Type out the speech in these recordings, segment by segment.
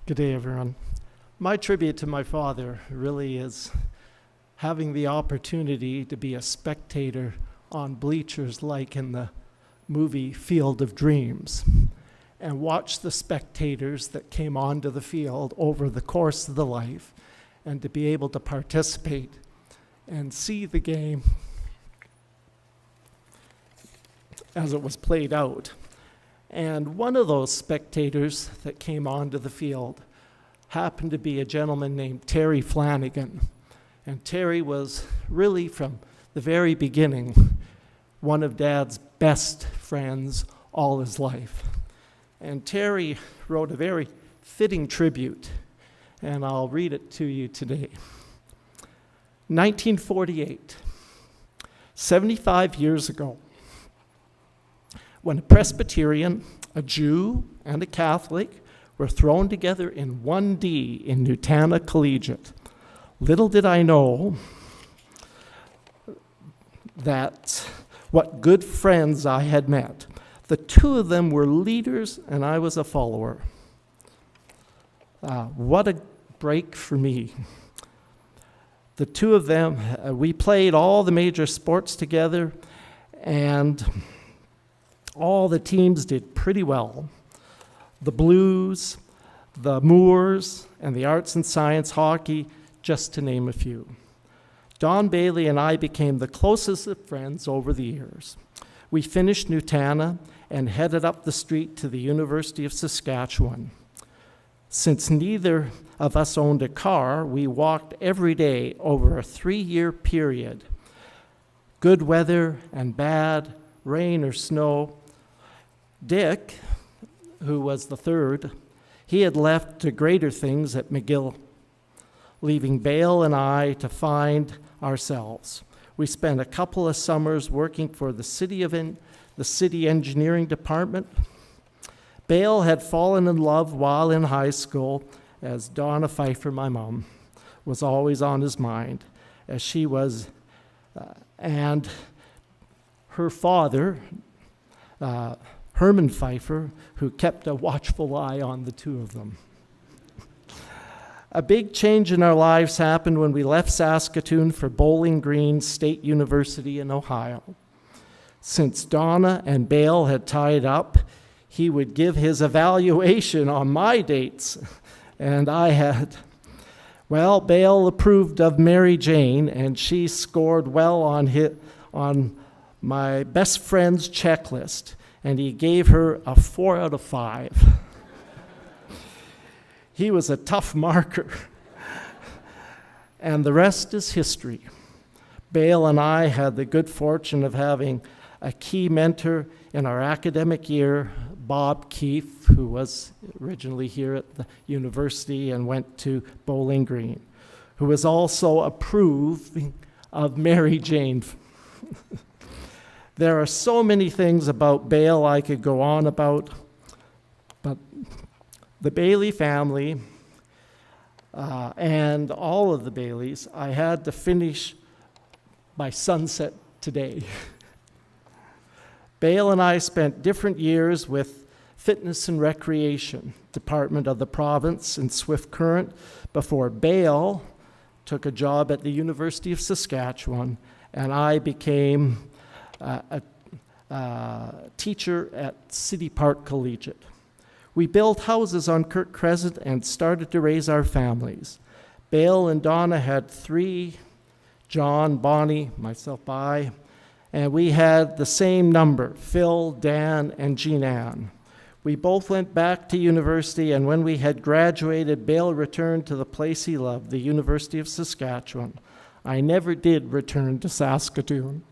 Good day, everyone. My tribute to my father really is having the opportunity to be a spectator on bleachers like in the movie Field of Dreams and watch the spectators that came onto the field over the course of the life and to be able to participate and see the game as it was played out. And one of those spectators that came onto the field happened to be a gentleman named Terry Flannigan. And Terry was really, from the very beginning, one of Dad's best friends all his life. And Terry wrote a very fitting tribute, and I'll read it to you today. 1948, 75 years ago, when a Presbyterian, a Jew, and a Catholic were thrown together in 1D in Nutana Collegiate. Little did I know that what good friends I had met. The two of them were leaders, and I was a follower. What a break for me. The two of them, we played all the major sports together, and all the teams did pretty well. The Blues, the Moors, and the Arts and Science Hockey, just to name a few. Don Bailey and I became the closest of friends over the years. We finished Nutana and headed up the street to the University of Saskatchewan. Since neither of us owned a car, we walked every day over a 3-year period. Good weather and bad, rain or snow. Dick, who was the third, he had left to greater things at McGill, leaving Bale and I to find ourselves. We spent a couple of summers working for the city engineering department. Bale had fallen in love while in high school, as Donna Pfeiffer, my mom, was always on his mind, as she was, and her father, Herman Pfeiffer, who kept a watchful eye on the two of them. A big change in our lives happened when we left Saskatoon for Bowling Green State University in Ohio. Since Donna and Bale had tied up, he would give his evaluation on my dates, and I had. Well, Bale approved of Mary Jane, and she scored well on my best friend's checklist, and he gave her a 4 out of 5. He was a tough marker, and the rest is history. Bale and I had the good fortune of having a key mentor in our academic year, Bob Keefe, who was originally here at the university and went to Bowling Green, who was also approving of Mary Jane. There are so many things about Bale I could go on about, but the Bailey family and all of the Baileys, I had to finish by sunset today. Bale and I spent different years with Fitness and Recreation Department of the province in Swift Current before Bale took a job at the University of Saskatchewan, and I became a teacher at City Park Collegiate. We built houses on Kirk Crescent and started to raise our families. Bale and Donna had 3, John, Bonnie, myself, and we had the same number, Phil, Dan, and Jean Ann. We both went back to university, and when we had graduated, Bale returned to the place he loved, the University of Saskatchewan. I never did return to Saskatoon.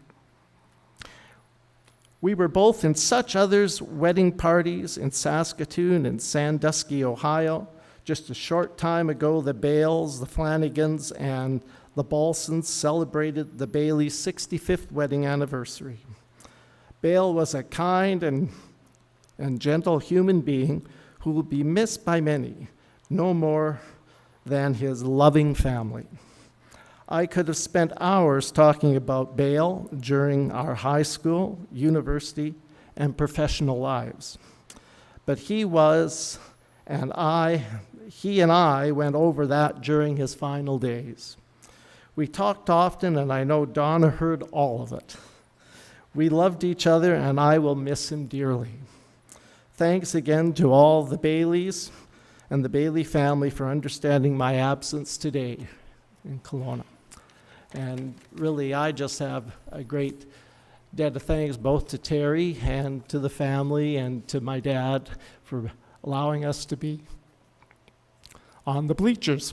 We were both in such others' wedding parties in Saskatoon and Sandusky, Ohio. Just a short time ago, the Bales, the Flannigans, and the Balsons celebrated the Bailey's 65th wedding anniversary. Bale was a kind and gentle human being who will be missed by many, no more than his loving family. I could have spent hours talking about Bale during our high school, university, and professional lives. But he was And he and I went over that during his final days. We talked often, and I know Donna heard all of it. We loved each other, and I will miss him dearly. Thanks again to all the Baileys and the Bailey family for understanding my absence today in Kelowna. And really, I just have a great debt of thanks both to Terry and to the family and to my dad for allowing us to be on the bleachers.